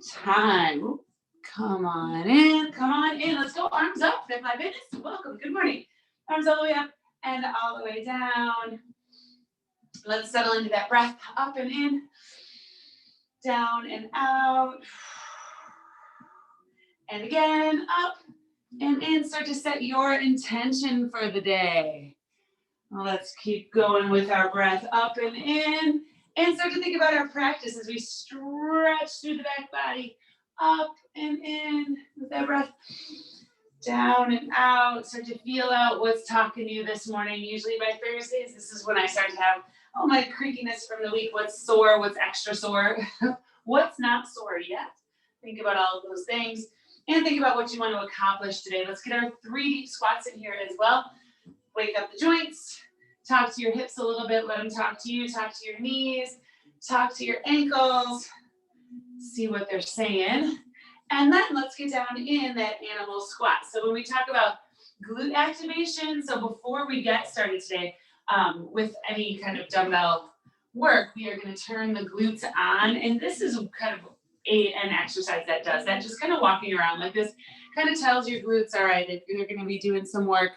time. Ooh, come on in, come on in. Let's go. Arms up. FitFlyFitness. Welcome. Good morning. Arms all the way up and all the way down. Let's settle into that breath. Up and in, down and out. And again, up and in. Start to set your intention for the day. Well, let's keep going with our breath up and in. And start to think about our practice as we stretch through the back body. Up and in with that breath. Down and out. Start to feel out what's talking to you this morning. Usually by Thursdays, this is when I start to have all my creakiness from the week. What's sore? What's extra sore? What's not sore yet? Think about all of those things. And think about what you want to accomplish today. Let's get our 3 deep squats in here as well. Wake up the joints. Talk to your hips a little bit. Let them talk to you. Talk to your knees. Talk to your ankles. See what they're saying. And then let's get down in that animal squat. So when we talk about glute activation, so before we get started today with any kind of dumbbell work, we are going to turn the glutes on. And this is kind of an exercise that does that. Just kind of walking around like this kind of tells your glutes, all right, if you're going to be doing some work,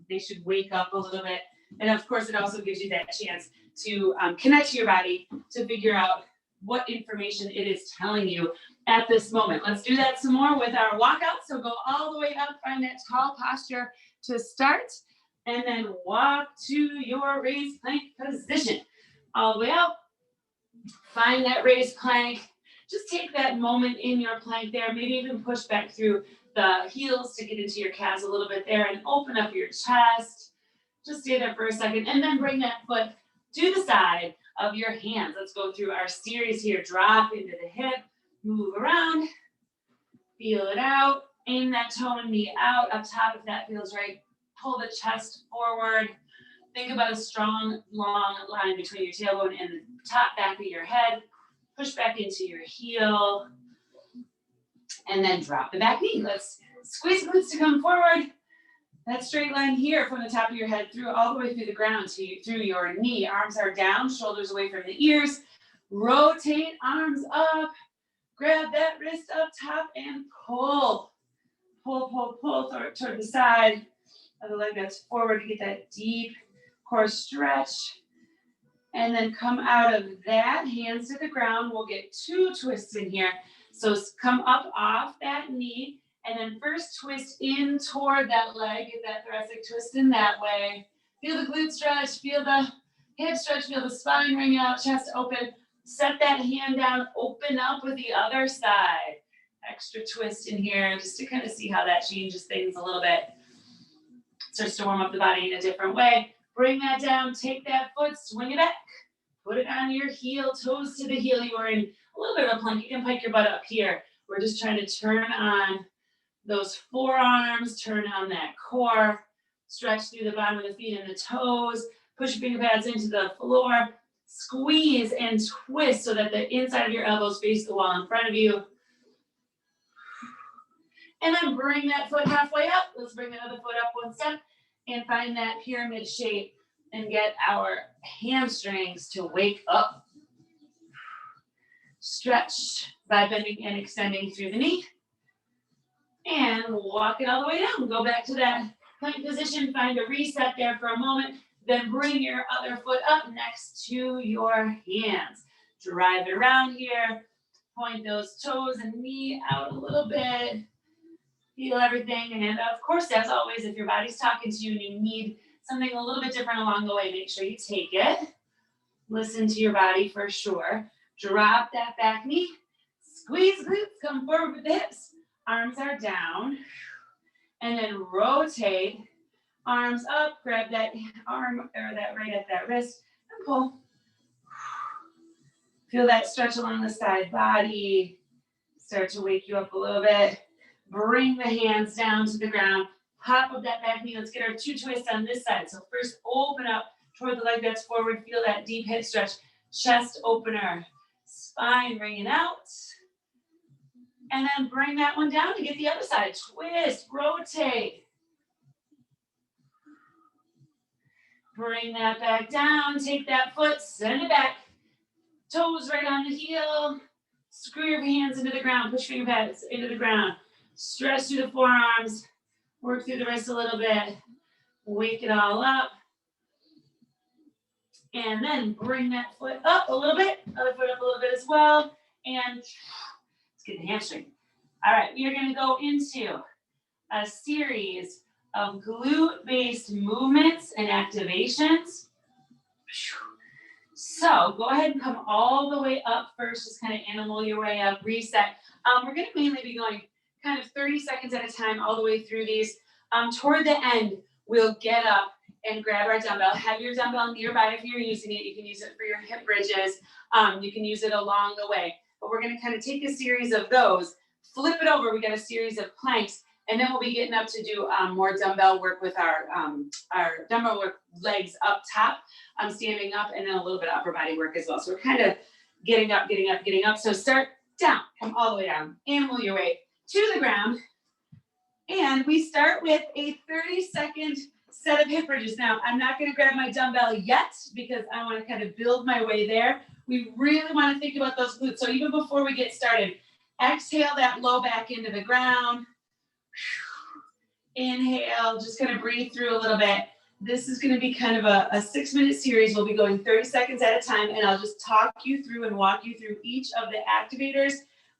they should wake up a little bit. And of course, it also gives you that chance to connect to your body to figure out what information it is telling you at this moment. Let's do that some more with our walkout. So go all the way up, find that tall posture to start, and then walk to your raised plank position. All the way up, find that raised plank. Just take that moment in your plank there. Maybe even push back through the heels to get into your calves a little bit there and open up your chest. Just stay there for a second and then bring that foot to the side of your hands. Let's go through our series here. Drop into the hip, move around, feel it out, aim that toe and knee out up top if that feels right. Pull the chest forward. Think about a strong, long line between your tailbone and the top back of your head. Push back into your heel, and then drop the back knee. Let's squeeze the glutes to come forward. That straight line here from the top of your head through all the way through the ground through your knee. Arms are down, shoulders away from the ears. Rotate arms up. Grab that wrist up top and pull. Pull, pull, pull toward the side of the leg that's forward to get that deep core stretch. And then come out of that, hands to the ground. We'll get 2 twists in here. So come up off that knee. And then first twist in toward that leg, get that thoracic twist in that way. Feel the glute stretch, feel the hip stretch, feel the spine ring out, chest open. Set that hand down, open up with the other side. Extra twist in here just to kind of see how that changes things a little bit. Starts to warm up the body in a different way. Bring that down, take that foot, swing it back. Put it on your heel, toes to the heel. You are in a little bit of a plank. You can pike your butt up here. We're just trying to turn on those forearms, turn on that core, stretch through the bottom of the feet and the toes, push your finger pads into the floor, squeeze and twist so that the inside of your elbows face the wall in front of you. And then bring that foot halfway up. Let's bring the other foot up 1 step and find that pyramid shape and get our hamstrings to wake up. Stretch by bending and extending through the knee. And walk it all the way down. Go back to that plank position. Find a reset there for a moment. Then bring your other foot up next to your hands. Drive it around here. Point those toes and knee out a little bit. Feel everything. And of course, as always, if your body's talking to you and you need something a little bit different along the way, make sure you take it. Listen to your body for sure. Drop that back knee. Squeeze glutes. Come forward with the hips. Arms are down, and then rotate, arms up, grab that arm or that right at that wrist, and pull. Feel that stretch along the side body, start to wake you up a little bit. Bring the hands down to the ground, pop up that back knee. Let's get our 2 twists on this side. So first, open up toward the leg that's forward, feel that deep hip stretch, chest opener, spine ringing out. And then bring that one down to get the other side. Twist, rotate. Bring that back down. Take that foot, send it back. Toes right on the heel. Screw your hands into the ground, push finger pads into the ground. Stretch through the forearms, work through the wrist a little bit. Wake it all up. And then bring that foot up a little bit, other foot up a little bit as well. And let's get the hamstring. All right, we are gonna go into a series of glute-based movements and activations. So go ahead and come all the way up first, just kind of animal your way up, reset. We're gonna mainly be going kind of 30 seconds at a time all the way through these. Toward the end, we'll get up and grab our dumbbell. Have your dumbbell nearby if you're using it. You can use it for your hip bridges. You can use it along the way. But we're gonna kind of take a series of those, flip it over, we got a series of planks, and then we'll be getting up to do more dumbbell work with our dumbbell work, legs up top, standing up, and then a little bit of upper body work as well. So we're kind of getting up, getting up, getting up. So start down, come all the way down, animal your way to the ground. And we start with a 30-second set of hip bridges. Now, I'm not gonna grab my dumbbell yet because I wanna kind of build my way there. We really wanna think about those glutes. So even before we get started, exhale that low back into the ground. Inhale, just gonna breathe through a little bit. This is gonna be kind of a 6-minute series. We'll be going 30 seconds at a time, and I'll just talk you through and walk you through each of the activators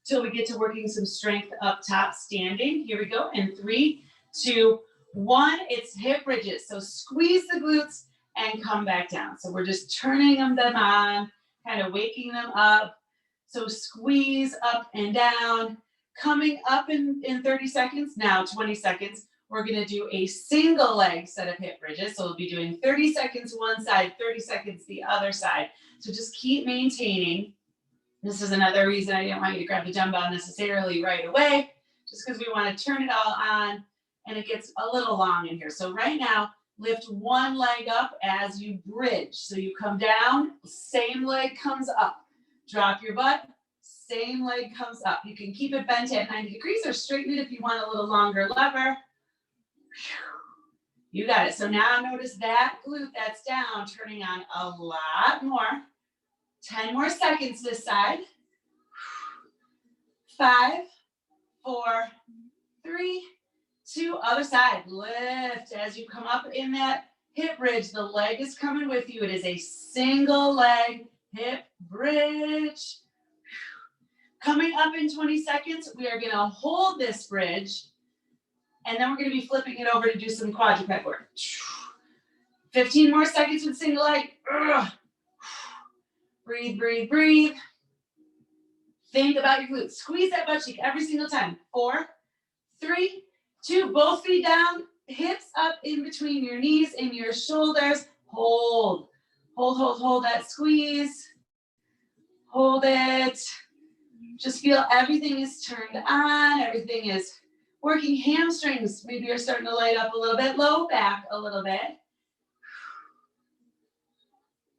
till we get to working some strength up top standing. Here we go, in 3, 2, 1, it's hip bridges. So squeeze the glutes and come back down. So we're just turning them on, kind of waking them up. So squeeze up and down, coming up in 30 seconds, now 20 seconds. We're gonna do a single leg set of hip bridges. So we'll be doing 30 seconds one side, 30 seconds the other side. So just keep maintaining. This is another reason I didn't want you to grab the dumbbell necessarily right away, just because we wanna turn it all on and it gets a little long in here. So right now, lift one leg up as you bridge. So you come down, same leg comes up. Drop your butt, same leg comes up. You can keep it bent at 90 degrees or straighten it if you want a little longer lever. You got it. So now notice that glute that's down, turning on a lot more. 10 more seconds this side. 5, 4, 3, 2, other side. Lift as you come up in that hip bridge. The leg is coming with you. It is a single leg hip bridge. Coming up in 20 seconds, we are gonna hold this bridge, and then we're gonna be flipping it over to do some quadruped work. 15 more seconds with single leg. Breathe, breathe, breathe. Think about your glutes. Squeeze that butt cheek every single time. 4, 3, 2, both feet down, hips up in between your knees and your shoulders. Hold, hold, hold, hold that squeeze. Hold it. Just feel everything is turned on, everything is working. Hamstrings, maybe you're starting to light up a little bit, low back a little bit.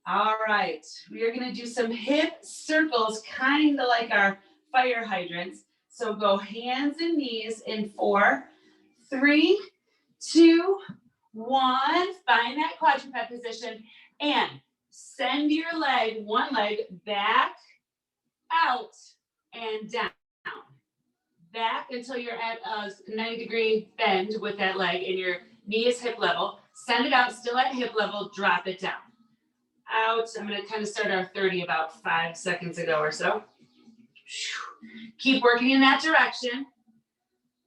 All right, we are gonna do some hip circles, kind of like our fire hydrants. So go hands and knees in 4, 3, 2, 1. Find that quadruped position and send your leg, one leg back, out, and down. Back until you're at a 90-degree bend with that leg and your knee is hip level. Send it out, still at hip level, drop it down. Out, I'm gonna kind of start our 30 about 5 seconds ago or so. Keep working in that direction.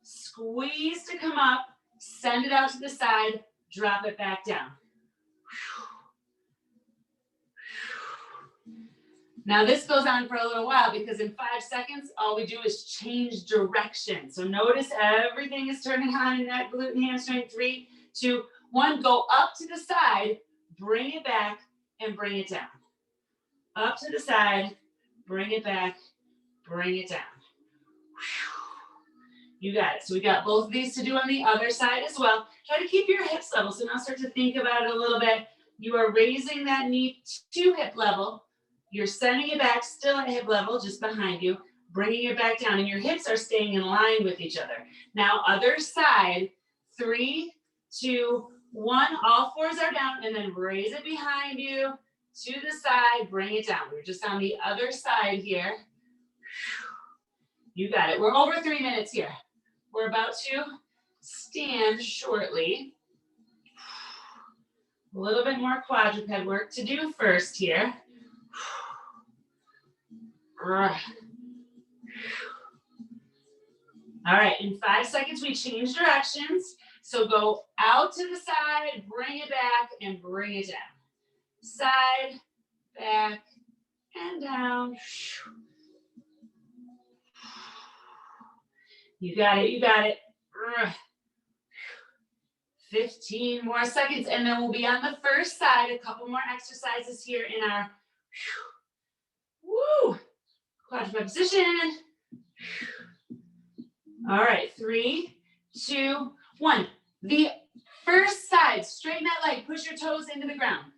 Squeeze to come up, send it out to the side, drop it back down. Now this goes on for a little while because in 5 seconds, all we do is change direction. So notice everything is turning on in that glute and hamstring. 3, 2, 1, go up to the side, bring it back, and bring it down. Up to the side, bring it back, bring it down. You got it. So we got both of these to do on the other side as well. Try to keep your hips level. So now start to think about it a little bit. You are raising that knee to hip level. You're sending it back still at hip level, just behind you, bringing it back down, and your hips are staying in line with each other. Now, other side, 3, 2, 1, all fours are down, and then raise it behind you, to the side, bring it down. We're just on the other side here. You got it. We're over 3 minutes here. We're about to stand shortly. A little bit more quadruped work to do first here. All right, in 5 seconds, we change directions. So go out to the side, bring it back, and bring it down. Side, back, and down. You got it, you got it. 15 more seconds, and then we'll be on the first side. A couple more exercises here in our quadruped position. All right, 3, 2, 1. The first side, straighten that leg, push your toes into the ground.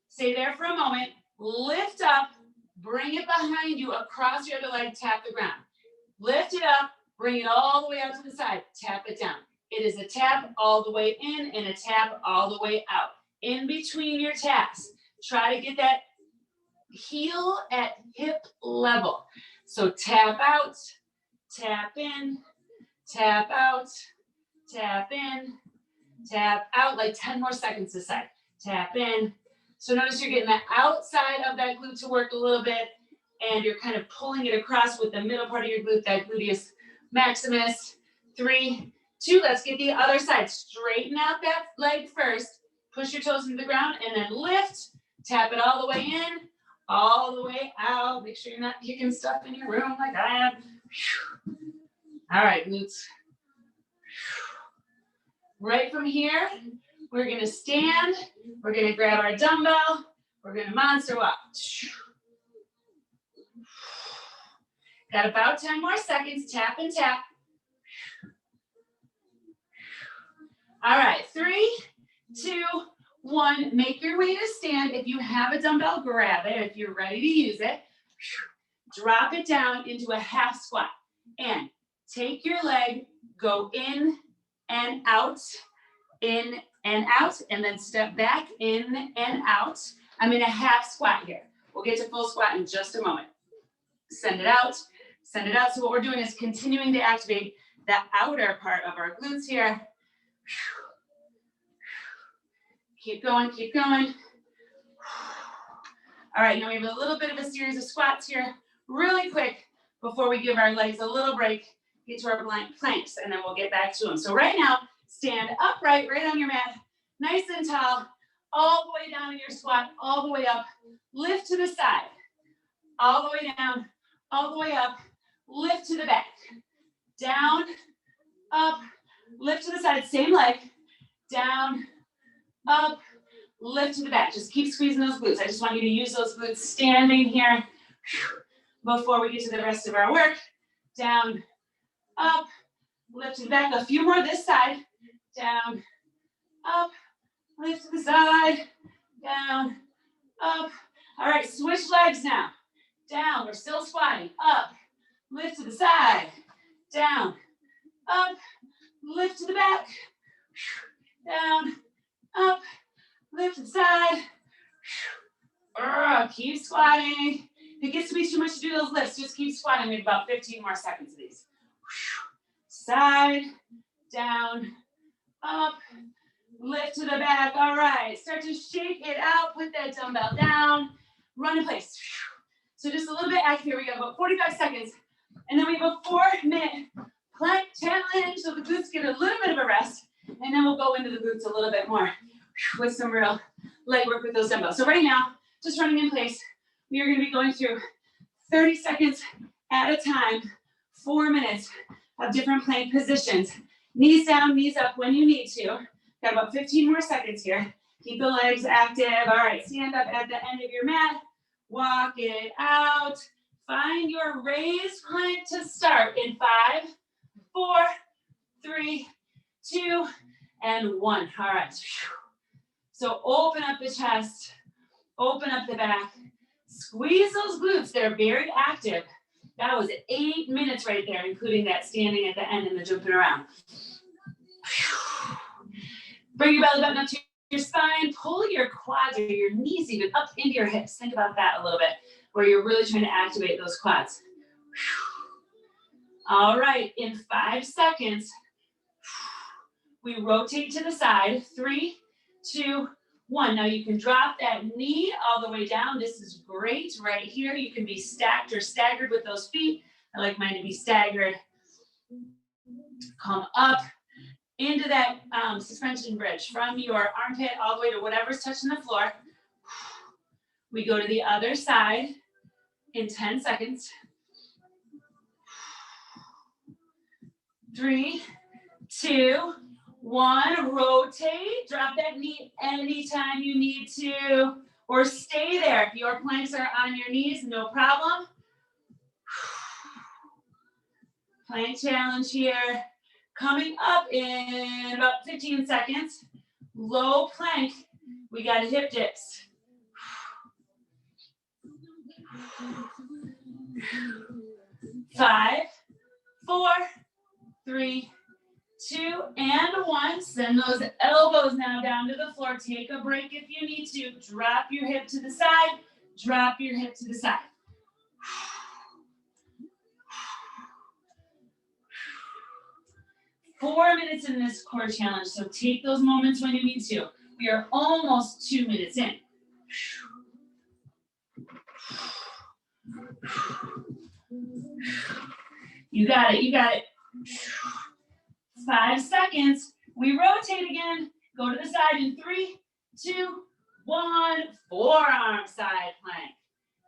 Stay there for a moment, lift up, bring it behind you, across your other leg, tap the ground. Lift it up, bring it all the way out to the side, tap it down. It is a tap all the way in and a tap all the way out. In between your taps, try to get that heel at hip level. So tap out, tap in, tap out, tap in, tap out, like 10 more seconds this side. Tap in. So notice you're getting the outside of that glute to work a little bit, and you're kind of pulling it across with the middle part of your glute, that gluteus maximus. 3, 2, let's get the other side. Straighten out that leg first. Push your toes into the ground, and then lift. Tap it all the way in, all the way out. Make sure you're not kicking stuff in your room like I am. All right, glutes. Right from here, we're gonna stand. We're gonna grab our dumbbell. We're gonna monster walk. Got about 10 more seconds. Tap and tap. All right, 3, 2, 1. Make your way to stand. If you have a dumbbell, grab it. If you're ready to use it, drop it down into a half squat. And take your leg, go in and out, and then step back, in and out. I'm in a half squat here. We'll get to full squat in just a moment. Send it out, send it out. So what we're doing is continuing to activate the outer part of our glutes here. Keep going, keep going. All right, now we have a little bit of a series of squats here, really quick, before we give our legs a little break, get to our planks, and then we'll get back to them. So right now, stand upright, right on your mat, nice and tall, all the way down in your squat, all the way up, lift to the side, all the way down, all the way up, lift to the back, down, up, lift to the side, same leg, down, up, lift to the back. Just keep squeezing those glutes. I just want you to use those glutes standing here before we get to the rest of our work. Down, up, lift to the back. A few more this side. Down, up, lift to the side, down, up. All right, switch legs now. Down, we're still squatting. Up, lift to the side, down, up, lift to the back, down, up, lift to the side. Keep squatting. If it gets to be too much to do those lifts, just keep squatting. We have about 15 more seconds of these. Side, down, up, lift to the back. All right, start to shake it out. Put that dumbbell down. Run in place. So just a little bit active here. We got about 45 seconds. And then we have a 4-minute plank challenge. So the glutes get a little bit of a rest. And then we'll go into the glutes a little bit more with some real leg work with those dumbbells. So right now, just running in place, we are going to be going through 30 seconds at a time, 4 minutes of different plank positions. Knees down, knees up when you need to. Got about 15 more seconds here. Keep the legs active. All right, stand up at the end of your mat. Walk it out. Find your raised plank to start in 5, 4, 3, 2, and 1. All right. So open up the chest, open up the back, squeeze those glutes. They're very active. That was 8 minutes right there, including that standing at the end and the jumping around. Bring your belly button up to your spine. Pull your quads or your knees even up into your hips. Think about that a little bit, where you're really trying to activate those quads. All right, in 5 seconds, we rotate to the side. 3, 2, 1. Now you can drop that knee all the way down. This is great right here. You can be stacked or staggered with those feet. I like mine to be staggered. Come up into that suspension bridge from your armpit all the way to whatever's touching the floor. We go to the other side in 10 seconds. 3, 2, 1. Rotate. Drop that knee anytime you need to, or stay there. If your planks are on your knees, no problem. Plank challenge here. Coming up in about 15 seconds. Low plank. We got hip dips. 5, 4, 3, 2, and 1. Send those elbows now down to the floor. Take a break if you need to. Drop your hip to the side. Drop your hip to the side. 4 minutes in this core challenge, so take those moments when you need to. We are almost 2 minutes in. You got it, you got it. 5 seconds. We rotate again. Go to the side in 3, 2, 1. Forearm side plank.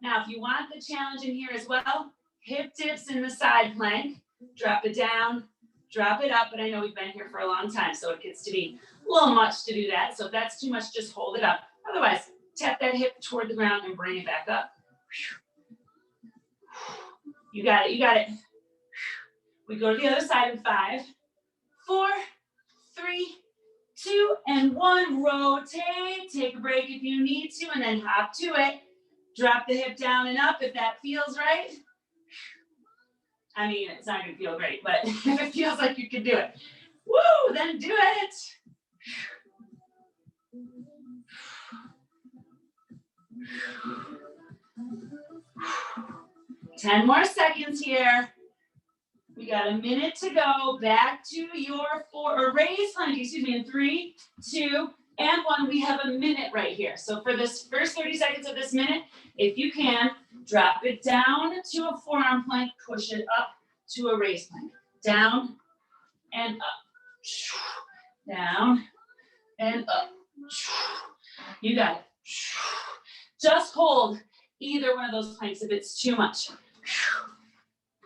Now, if you want the challenge in here as well, hip dips in the side plank. Drop it down, drop it up. But I know we've been here for a long time, so it gets to be a little much to do that. So if that's too much, just hold it up. Otherwise, tap that hip toward the ground and bring it back up. You got it, you got it. We go to the other side in 5, 4, 3, 2, and 1. Rotate. Take a break if you need to, and then hop to it. Drop the hip down and up if that feels right. I mean, it's not going to feel great, but if it feels like you can do it, woo, then do it. 10 more seconds here. We got a minute to go. Back to your raised plank, in 3, 2, and 1. We have a minute right here. So for this first 30 seconds of this minute, if you can, drop it down to a forearm plank, push it up to a raised plank. Down and up. Down and up. You got it. Just hold either one of those planks if it's too much.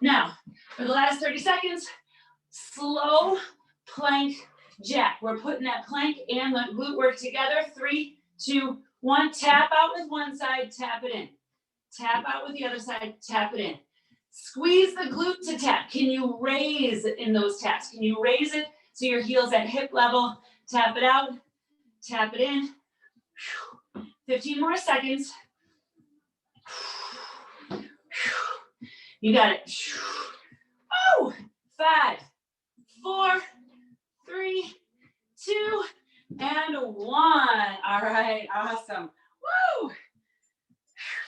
Now, for the last 30 seconds, slow plank jack. We're putting that plank and the glute work together. 3, 2, 1. Tap out with one side, tap it in. Tap out with the other side, tap it in. Squeeze the glute to tap. Can you raise in those taps? Can you raise it so your heel's at hip level? Tap it out, tap it in. 15 more seconds. You got it. Oh, 5, 4, 3, 2, and 1. All right, awesome. Woo!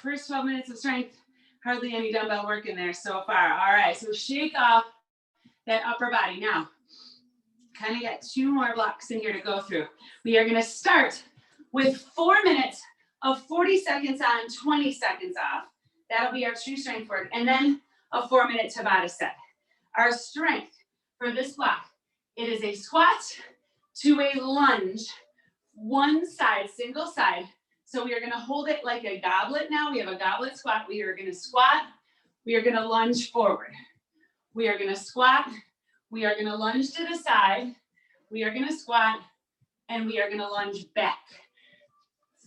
First 12 minutes of strength, hardly any dumbbell work in there so far. All right, so shake off that upper body. Now, kind of got 2 more blocks in here to go through. We are gonna start with 4 minutes of 40 seconds on, 20 seconds off. That'll be our true strength work. And then a 4-minute Tabata set. Our strength for this block, it is a squat to a lunge, one side, single side. So we are gonna hold it like a goblet now. We have a goblet squat. We are gonna squat. We are gonna lunge forward. We are gonna squat. We are gonna lunge to the side. We are gonna squat. And we are gonna lunge back.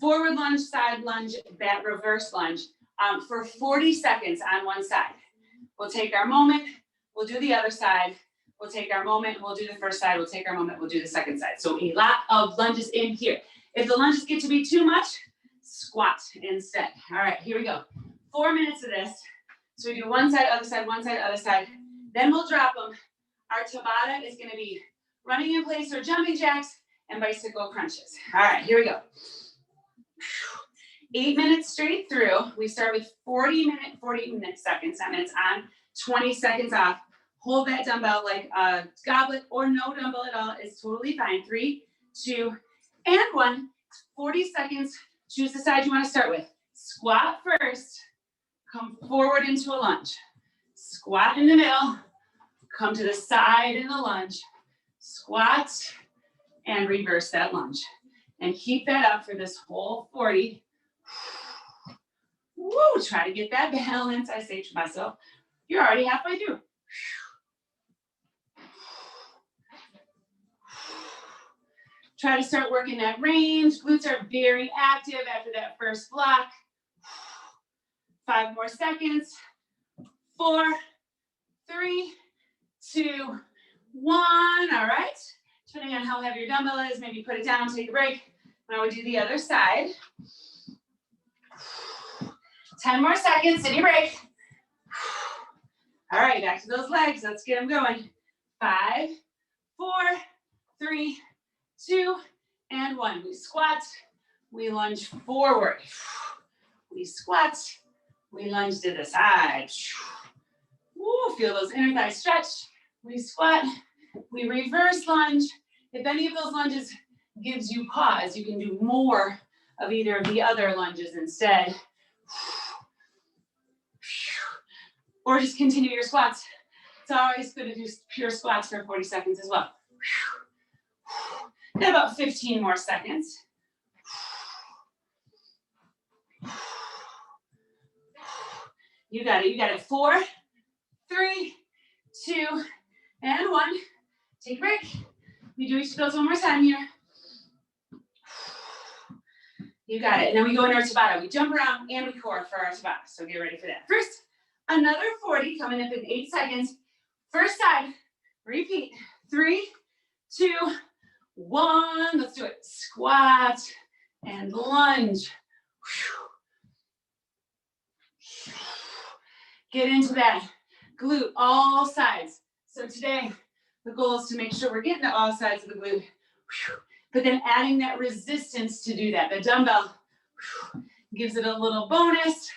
Forward lunge, side lunge, back, reverse lunge. For 40 seconds on one side. We'll take our moment, we'll do the other side. We'll take our moment, we'll do the first side. We'll take our moment, we'll do the second side. So a lot of lunges in here. If the lunges get to be too much, squat instead. All right, here we go. 4 minutes of this. So we do one side, other side, other side. Then we'll drop them. Our Tabata is gonna be running in place or jumping jacks and bicycle crunches. All right, here we go. 8 minutes straight through. We start with 40 minute seconds, 10 minutes on, 20 seconds off. Hold that dumbbell like a goblet or no dumbbell at all is totally fine. 3, 2, and 1. 40 seconds. Choose the side you want to start with. Squat first. Come forward into a lunge. Squat in the middle. Come to the side in the lunge. Squat and reverse that lunge. And keep that up for this whole 40. Woo, try to get that balance. I say to myself, you're already halfway through. Try to start working that range. Glutes are very active after that first block. 5 more seconds. 4, 3, 2, 1. All right. Depending on how heavy your dumbbell is, maybe put it down, take a break. Now we do the other side. 10 more seconds, city break. All right, back to those legs. Let's get them going. 5, 4, 3, 2, and 1. We squat, we lunge forward. We squat, we lunge to the side. Woo, feel those inner thighs stretch. We squat, we reverse lunge. If any of those lunges gives you pause, you can do more of either of the other lunges instead. Or just continue your squats. It's always good to do pure squats for 40 seconds as well. Got about 15 more seconds. You got it, you got it. 4, 3, 2, and 1. Take a break. We do each of those one more time here. You got it. And then we go into our Tabata. We jump around and we core for our Tabata. So get ready for that. First, another 40 coming up in 8 seconds. First side. Repeat. 3, 2, 1. Let's do it. Squat and lunge. Get into that glute, all sides. So today, the goal is to make sure we're getting to all sides of the glute, but then adding that resistance to do that. The dumbbell gives it a little bonus,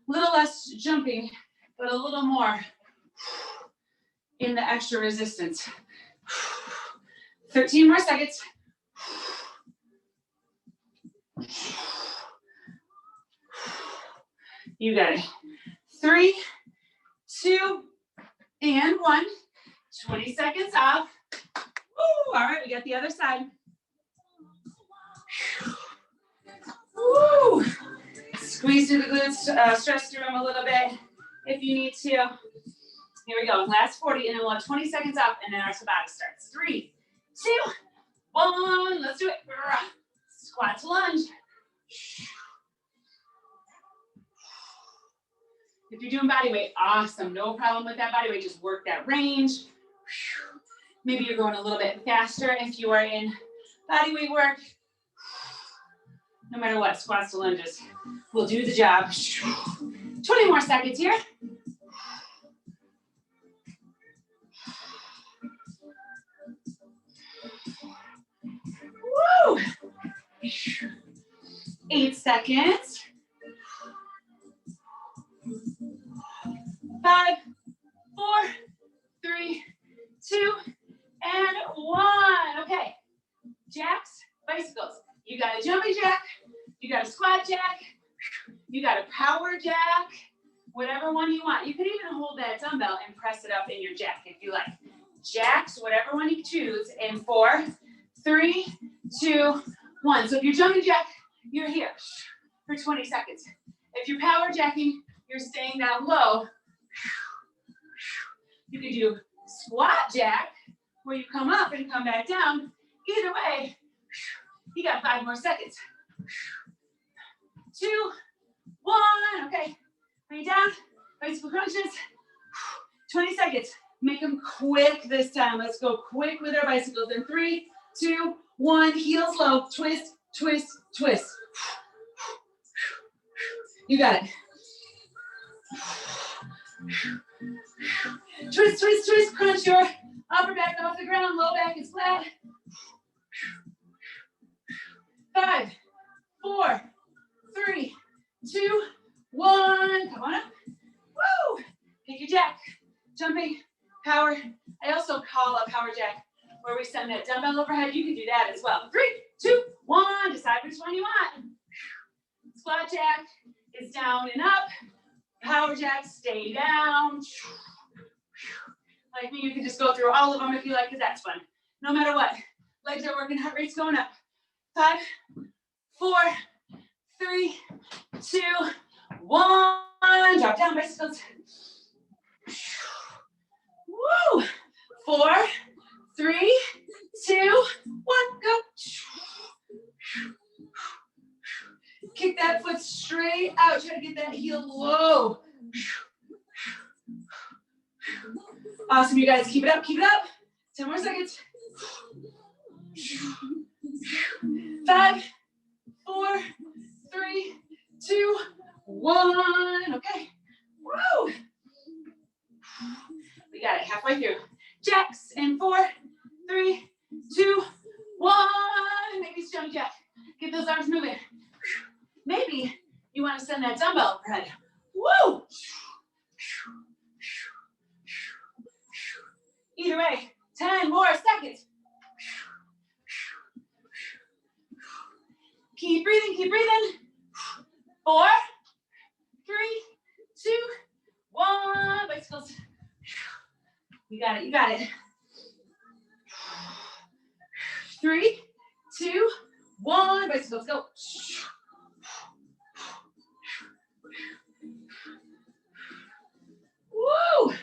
a little less jumping, but a little more in the extra resistance. 13 more seconds. You got it. 3, 2, and 1. 20 seconds off. Woo, all right, we got the other side. Woo. Squeeze through the glutes, stretch through them a little bit if you need to. Here we go, last 40, and then we'll have 20 seconds off, and then our Tabata starts. 3, 2, 1, let's do it. Squat to lunge. If you're doing body weight, awesome. No problem with that body weight. Just work that range. Maybe you're going a little bit faster if you are in body weight work. No matter what, squats to lunges will do the job. 20 more seconds here. Woo! 8 seconds. 5, 4, 3, 2, and 1. Okay, jacks, bicycles. You got a jumping jack, you got a squat jack, you got a power jack, whatever one you want. You could even hold that dumbbell and press it up in your jack if you like. Jacks, whatever one you choose, in 4, 3, 2, 1. So if you're jumping jack, you're here for 20 seconds. If you're power jacking, you're staying down low. You could do squat jack, where you come up and come back down. Either way, you got 5 more seconds. 2, 1. Okay, bring it down. Bicycle crunches. 20 seconds. Make them quick this time. Let's go quick with our bicycles. In 3, 2, 1. Heels low. Twist, twist, twist. You got it. Twist, twist, twist. Crunch your upper back off the ground. Low back is flat. 5, 4, 3, 2, 1. Come on up. Woo! Pick your jack. Jumping, power. I also call a power jack where we send that dumbbell overhead. You can do that as well. 3, 2, 1. Decide which one you want. Squat jack is down and up. Power jack, stay down. Like me, you can just go through all of them if you like, because that's fun. No matter what. Legs are working, heart rate's going up. 5, 4, 3, 2, 1. Drop down, bicycles. Woo! 4, 3, 2, 1, go. Kick that foot straight out. Try to get that heel low. Awesome, you guys. Keep it up, keep it up. 10 more seconds. 5, 4, 3, 2, 1. Okay. Woo! We got it halfway through. Jacks in 4, 3, 2, 1. Maybe it's jumping jack. Get those arms moving. Maybe you want to send that dumbbell overhead. Woo! Either way, 10 more seconds. Keep breathing, keep breathing. 4, 3, 2, 1. Bicycles. You got it, you got it. 3, 2, 1. Bicycles, go. Woo!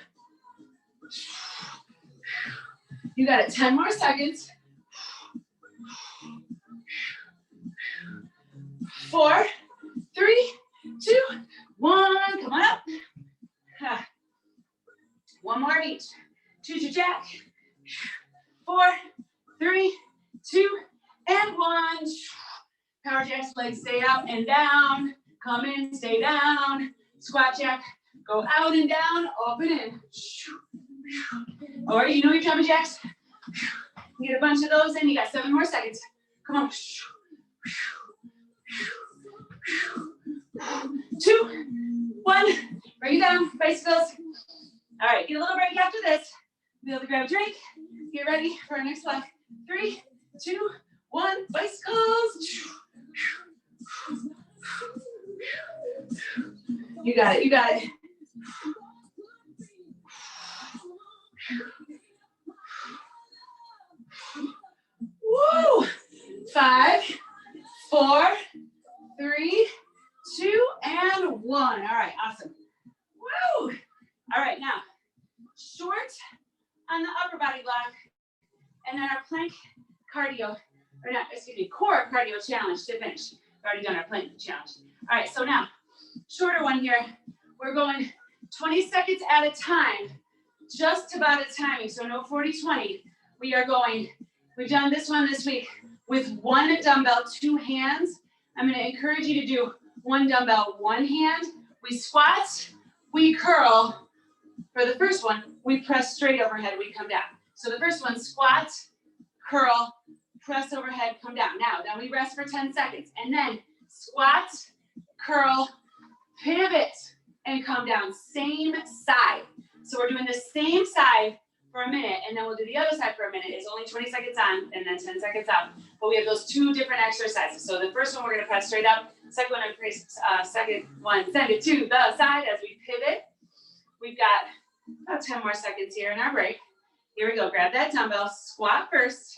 You got it. 10 more seconds. 4, 3, 2, 1. Come on up. One more of each. Choose your jack. 4, 3, 2, and 1. Power jacks, legs stay up and down. Come in, stay down. Squat jack. Go out and down, open in. Or you know your jumping jacks. Get a bunch of those in. You got 7 more seconds. Come on. 2, 1. Bring it down. Bicycles. All right, get a little break after this. Be able to grab a drink. Get ready for our next block. 3, 2, 1. Bicycles. You got it. You got it. Woo! 5, 4, 3, 2, and 1. All right, awesome. Woo! All right, now, short on the upper body block, and then our plank cardio, or not, excuse me, core cardio challenge to finish. We've already done our plank challenge. All right, so now, shorter one here. We're going 20 seconds at a time, just about a timing, so no 40-20. We are going, we've done this one this week with 1 dumbbell, 2 hands. I'm gonna encourage you to do 1 dumbbell, 1 hand. We squat, we curl. For the first one, we press straight overhead, we come down. So the first one, squat, curl, press overhead, come down. Now we rest for 10 seconds, and then squat, curl, pivot, and come down, same side. So we're doing the same side for a minute, and then we'll do the other side for a minute. It's only 20 seconds on, and then 10 seconds out. But we have those 2 different exercises. So the first one, we're gonna press straight up. Second one, second one, send it to the side as we pivot. We've got about 10 more seconds here in our break. Here we go, grab that dumbbell, squat first.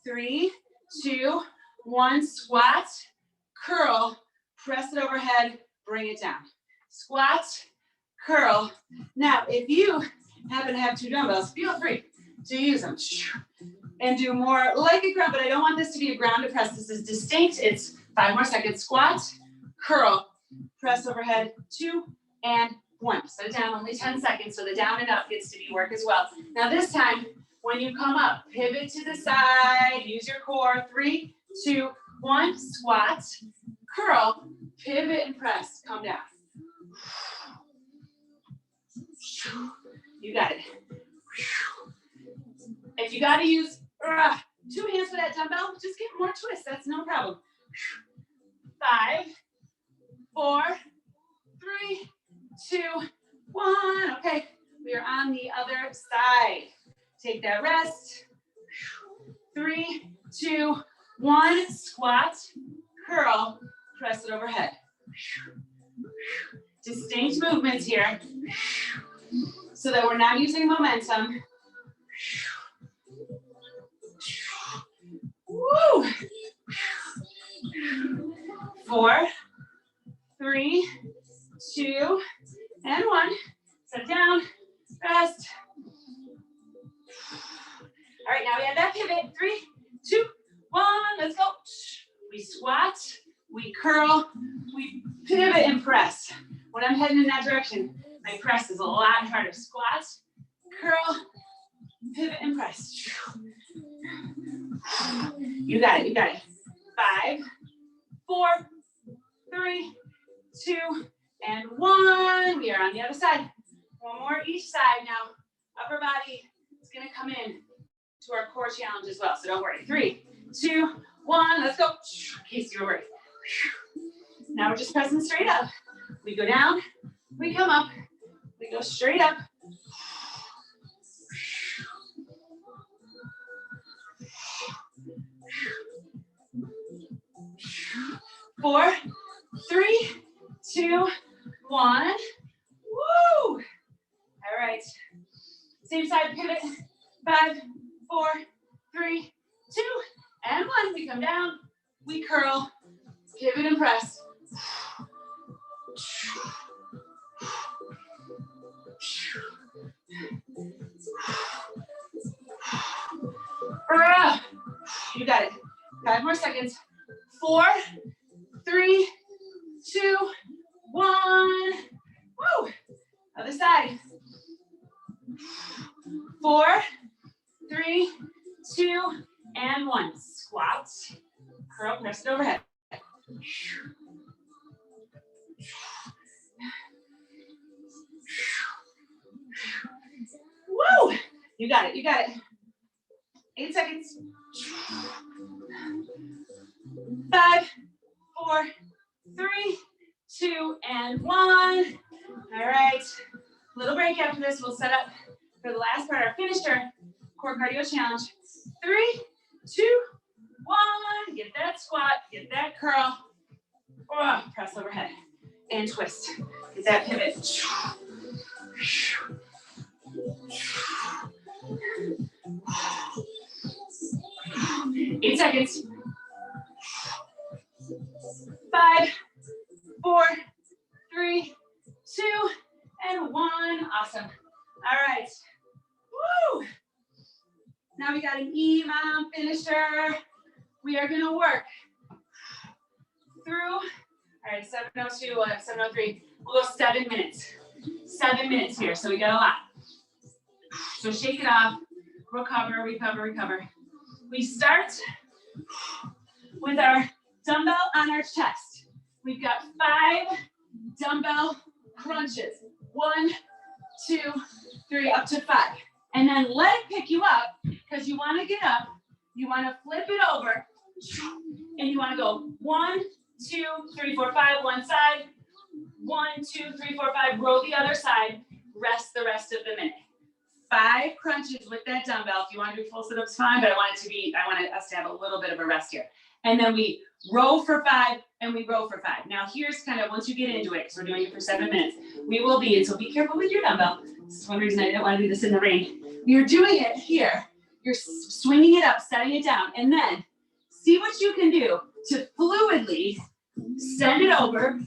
3, 2, 1, squat, curl, press it overhead, bring it down. Squat, curl. Now, if you happen to have 2 dumbbells, feel free to use them and do more like a ground, but I don't want this to be a grounded press. This is distinct. It's 5 more seconds. Squat, curl, press overhead, 2, and 1. Set it down, only 10 seconds, so the down and up gets to be work as well. Now this time, when you come up, pivot to the side, use your core. 3, 2, 1, squat, curl, pivot and press, come down. You got it. If you got to use 2 hands for that dumbbell, just give more twists. That's no problem. 5, 4, 3, 2, one. Okay, we are on the other side. Take that rest. 3, 2, 1. Squat, curl, press it overhead. Distinct movements here so that we're not using momentum. Woo! 4, 3, 2, and 1. Sit down, rest. All right, now we have that pivot. 3, 2, 1. Let's go. We squat, we curl, we pivot and press. When I'm heading in that direction, my press is a lot harder. Squat, curl, pivot and press. You got it, you got it. 5, 4, 3, 2, and 1. We are on the other side. One more each side now. Upper body is gonna come in to our core challenge as well, so don't worry. 3, 2, 1, let's go. In case you were worried. Now we're just pressing straight up. We go down, we come up, we go straight up. 4, 3, 2, 1. Woo! All right. Same side pivot. 5, 4, 3, 2, and 1. We come down, we curl, pivot and press. You got it. 5 more seconds. 4, 3, 2, 1. Woo! Other side. 4, 3, 2, and 1. Squat, curl, press it overhead. Woo! You got it, you got it. 8 seconds. 5, 4, 3, 2, and 1. All right. Little break after this. We'll set up for the last part, our finisher core cardio challenge. 3, 2, 1. Get that squat, get that curl. Oh, press overhead and twist. Get that pivot. 8 seconds. 5, 4, 3, 2, and 1. Awesome. All right. Woo! Now we got an EMOM finisher. We are gonna work through, all right, 7:02, 7:03. We'll go 7 minutes. 7 minutes here, so we got a lot. So shake it off, recover, recover, recover. We start with our dumbbell on our chest. We've got 5 dumbbell crunches. 1, 2, 3, up to 5. And then let it pick you up, because you want to get up, you want to flip it over, and you want to go 1, 2, 3, 4, 5, one side, 1, 2, 3, 4, 5, roll the other side, rest the rest of the minute. 5 crunches with that dumbbell. If you want to do full sit-ups, fine, but I want us to have a little bit of a rest here. And then we row for 5 and we row for 5. Now here's kind of, once you get into it, because we're doing it for 7 minutes, we will be, and so be careful with your dumbbell. This is one reason I didn't want to do this in the rain. You're doing it here. You're swinging it up, setting it down, and then see what you can do to fluidly send it over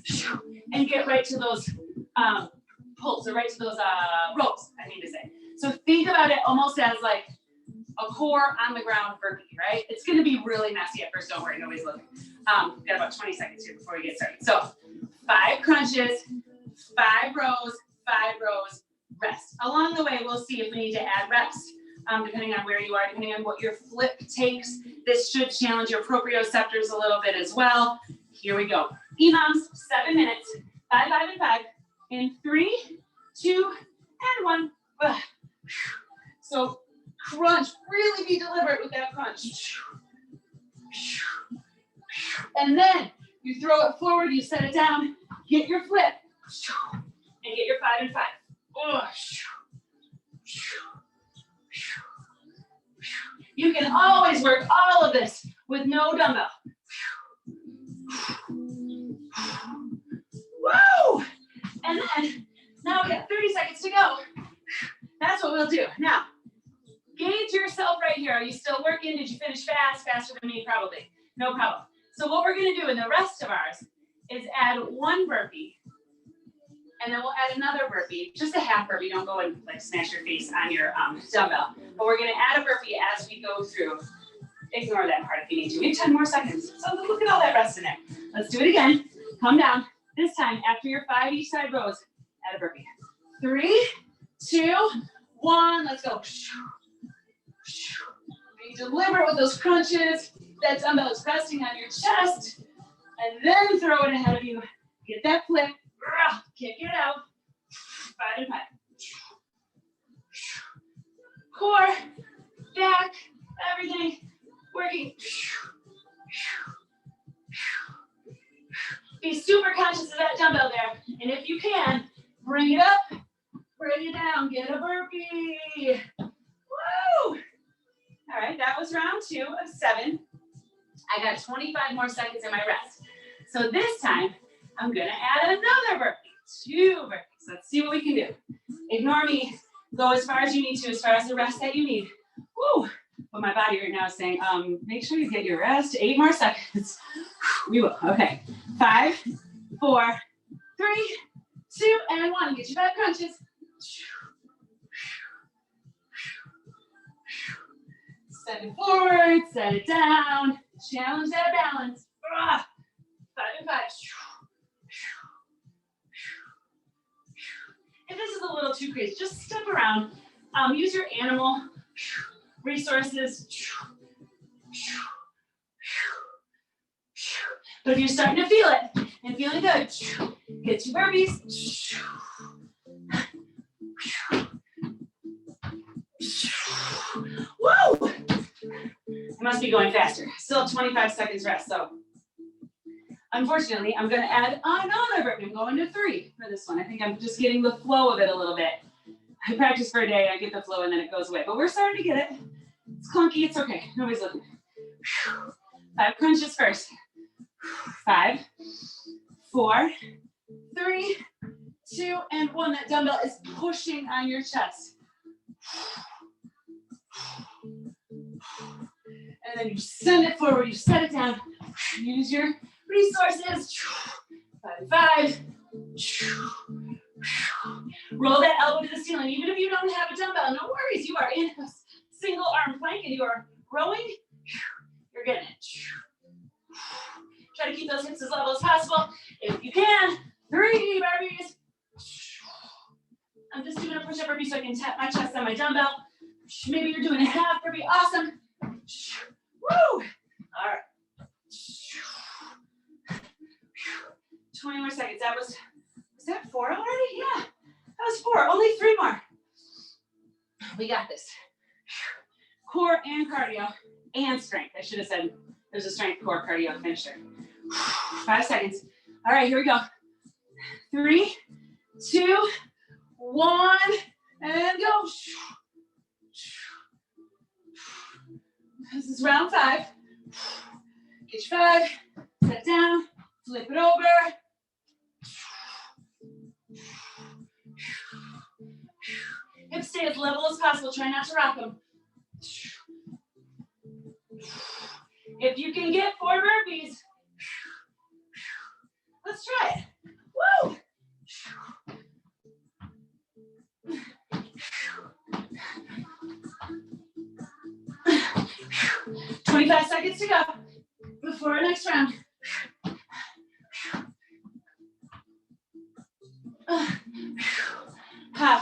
and get right to those pulls, or right to those ropes, I mean to say. So think about it almost as like a core on the ground burpee, right? It's gonna be really messy at first, don't worry, nobody's looking. We've got about 20 seconds here before we get started. So 5 crunches, 5 rows, 5 rows, rest. Along the way, we'll see if we need to add reps, depending on where you are, depending on what your flip takes. This should challenge your proprioceptors a little bit as well. Here we go. EMOMs, 7 minutes, 5, 5, and 5, in 3, 2, and 1. So crunch, really be deliberate with that crunch. And then you throw it forward, you set it down, get your flip, and get your 5 and 5. You can always work all of this with no dumbbell. Woo! And then, now we got 30 seconds to go. That's what we'll do. Now, gauge yourself right here. Are you still working? Did you finish fast? Faster than me? Probably. No problem. So what we're going to do in the rest of ours is add one burpee. And then we'll add another burpee, just a half burpee. Don't go and like smash your face on your dumbbell. But we're going to add a burpee as we go through. Ignore that part if you need to. We have 10 more seconds. So look at all that rest in there. Let's do it again. Come down. This time, after your 5 each side rows, add a burpee. 3, 2, 1. Let's go. Be deliberate with those crunches. That dumbbell is resting on your chest. And then throw it ahead of you. Get that flip. Kick it out. 5 and 5. Core, back, everything working. Be super conscious of that dumbbell there. And if you can, bring it up, bring it down, get a burpee. Woo! All right, that was round 2 of 7. I got 25 more seconds in my rest. So this time, I'm gonna add another burpee, 2 burpees. Let's see what we can do. Ignore me, go as far as you need to, as far as the rest that you need. Woo! But my body right now is saying, make sure you get your rest. 8 more seconds. We will, okay. 5, 4, 3, 2, and 1. Get your back crunches. Set it forward, set it down. Challenge that balance. 5 and 5. If this is a little too crazy, just step around. Use your animal resources. But if you're starting to feel it and feeling good, get 2 burpees. Woo! I must be going faster. Still have 25 seconds rest, so unfortunately, I'm going to add another burpee. I'm going to 3 for this one. I think I'm just getting the flow of it a little bit. I practice for a day, I get the flow, and then it goes away. But we're starting to get it. It's clunky, it's okay. Nobody's looking. 5 crunches first. 5, 4, 3, 2, and 1. That dumbbell is pushing on your chest. And then you send it forward, you set it down. Use your resources. 5, 5. Roll that elbow to the ceiling. Even if you don't have a dumbbell, no worries. You are in a single arm plank and you are rowing. You're getting it. Try to keep those hips as level as possible. If you can, 3 burpees. I'm just doing a push-up burpee so I can tap my chest on my dumbbell. Maybe you're doing a half burpee. Awesome. Woo! All right. 20 more seconds. That was that 4 already? Yeah, that was 4. Only 3 more. We got this. Core and cardio and strength. I should have said there's a strength, core, cardio finisher. 5 seconds. All right, here we go. 3, 2, 1, and go. This is round 5. Get your 5, set down, flip it over. Hips stay as level as possible. Try not to rock them. If you can get 4 burpees, let's try it. Woo! 25 seconds to go before our next round.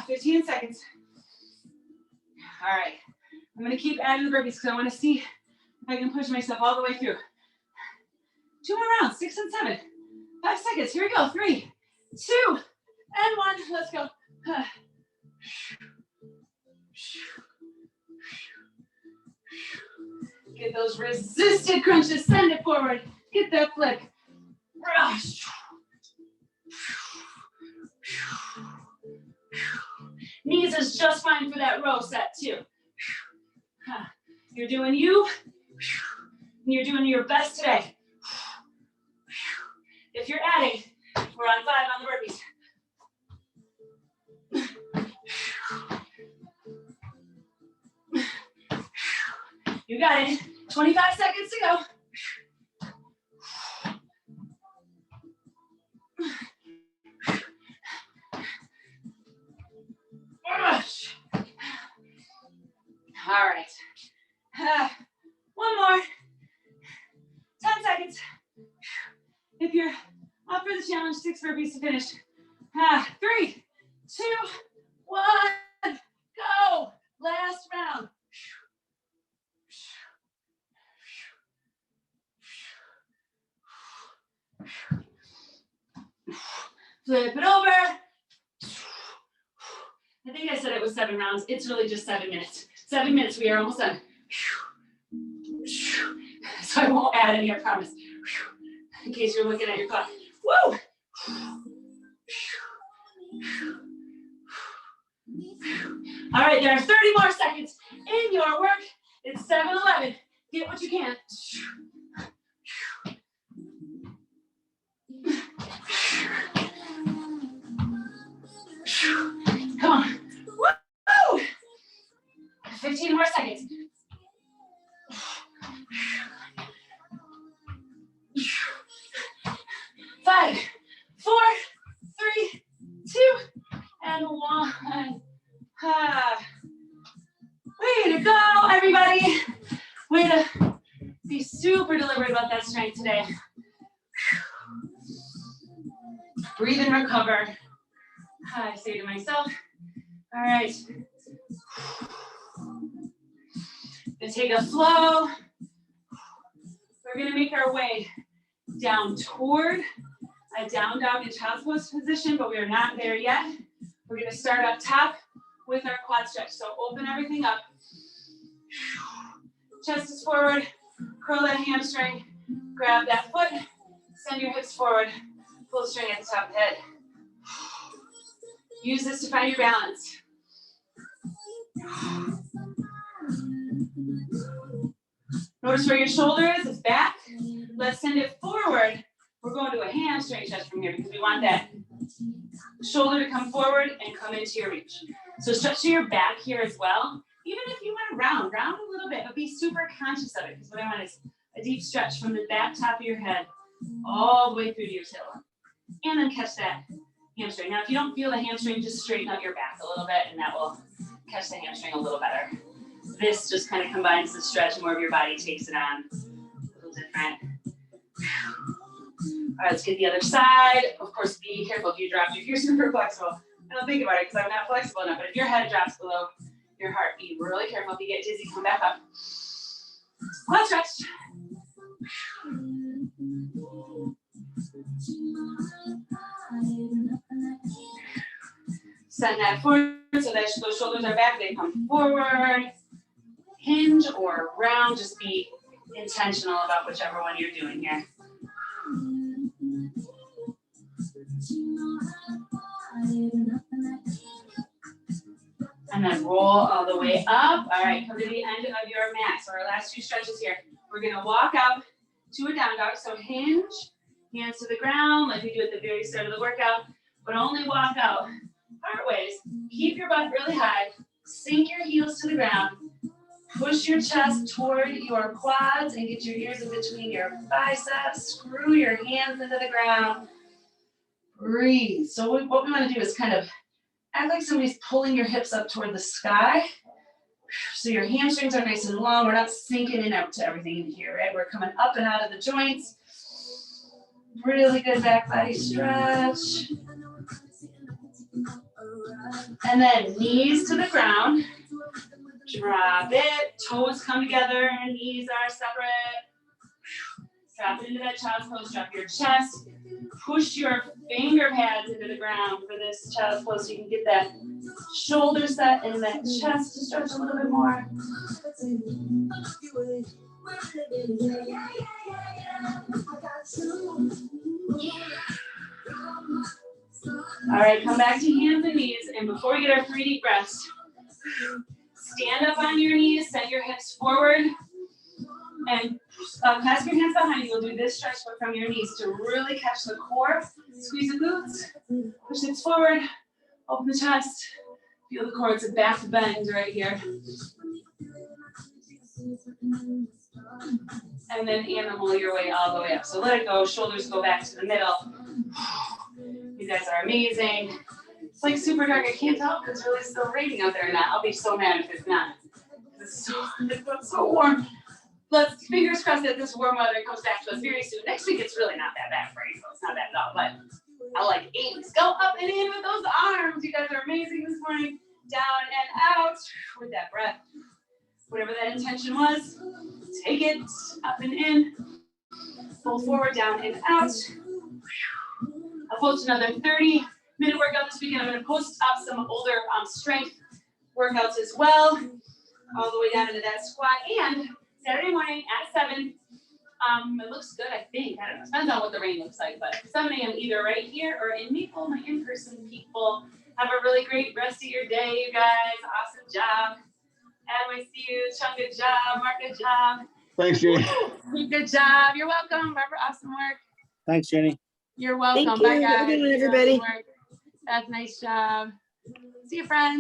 15 seconds. All right. I'm going to keep adding the burpees because I want to see if I can push myself all the way through. 2 more rounds, 6 and 7. 5 seconds. Here we go. 3, 2, and 1. Let's go. Get those resisted crunches. Send it forward. Get that flick. is just fine for that row set too. You're doing you. You're doing your best today. If you're adding, we're on 5 on the burpees. You got it. 25 seconds to go. All right. One more. 10 seconds. If you're up for the challenge, 6 burpees to finish. 3, 2, 1, go. Last round. Flip it over. I think I said it was 7 rounds. It's really just 7 minutes. 7 minutes, we are almost done. So I won't add any, I promise. In case you're looking at your clock. Woo! All right, there are 30 more seconds in your work. It's 7:11. Get what you can. Come on. Woo! 15 more seconds. 5, 4, 3, 2, and 1. Way to go, everybody. Way to be super deliberate about that strength today. Breathe and recover. I say to myself, all right. Gonna take a flow. We're gonna make our way down toward a down dog in child's pose position, but we are not there yet. We're gonna start up top with our quad stretch. So open everything up. Chest is forward, curl that hamstring, grab that foot, send your hips forward, pull the string at the top of the head. Use this to find your balance. Notice where your shoulder is, it's back. Let's send it forward. We're going to a hamstring stretch from here because we want that shoulder to come forward and come into your reach. So stretch to your back here as well. Even if you want to round a little bit, but be super conscious of it, because what I want is a deep stretch from the back top of your head all the way through to your tailbone. And then catch that hamstring. Now, if you don't feel the hamstring, just straighten out your back a little bit, and that will catch the hamstring a little better. This just kind of combines the stretch, and more of your body takes it on. A little different. All right, let's get the other side. Of course, be careful if you drop. If you're super flexible, I don't think about it because I'm not flexible enough, but if your head drops below your heart, be really careful. If you get dizzy, come back up. Quad stretch. Send that forward so that those shoulders are back. They come forward. Hinge or round. Just be intentional about whichever one you're doing here. And then roll all the way up. All right, come to the end of your mat. So our last 2 stretches here. We're gonna walk out to a down dog. So hinge, hands to the ground like we do at the very start of the workout, but only walk out part ways. Keep your butt really high. Sink your heels to the ground. Push your chest toward your quads and get your ears in between your biceps. Screw your hands into the ground. Breathe. So what we want to do is kind of act like somebody's pulling your hips up toward the sky. So your hamstrings are nice and long. We're not sinking in out to everything in here, right? We're coming up and out of the joints. Really good back body stretch. And then knees to the ground. Drop it. Toes come together. Knees are separate. Drop it into that child's pose. Drop your chest. Push your finger pads into the ground for this child's pose so you can get that shoulder set and that chest to stretch a little bit more. All right, come back to hands and knees. And before we get our 3 deep breaths, stand up on your knees, send your hips forward, and clasp your hands behind you. You'll do this stretch but from your knees to really catch the core. Squeeze the glutes, push hips forward, open the chest. Feel the core, it's a back bend right here. And then animal your way all the way up. So let it go, shoulders go back to the middle. You guys are amazing. It's like super dark, I can't tell if it's really still raining out there or not. I'll be so mad if it's not. It's so warm. Let's fingers crossed that this warm weather comes back to us very soon. Next week it's really not that bad for you, so it's not bad at all, but I like 80s. Go up and in with those arms. You guys are amazing this morning. Down and out with that breath. Whatever that intention was, take it up and in. Pull forward, down and out. I'll post another 30-minute workout this weekend. I'm going to post up some older strength workouts as well, all the way down into that squat. And Saturday morning at 7, it looks good, I think. I don't know. Depends on what the rain looks like. But 7 a.m. either right here or in Maple, my in-person people. Have a really great rest of your day, you guys. Awesome job. Adam, I see you. Chung, good job. Mark, good job. Thanks, Jenny. Good job. You're welcome. Barbara, awesome work. Thanks, Jenny. You're welcome. Thank you. Bye, guys. Have a good one, everybody. That's nice job. See you, friends.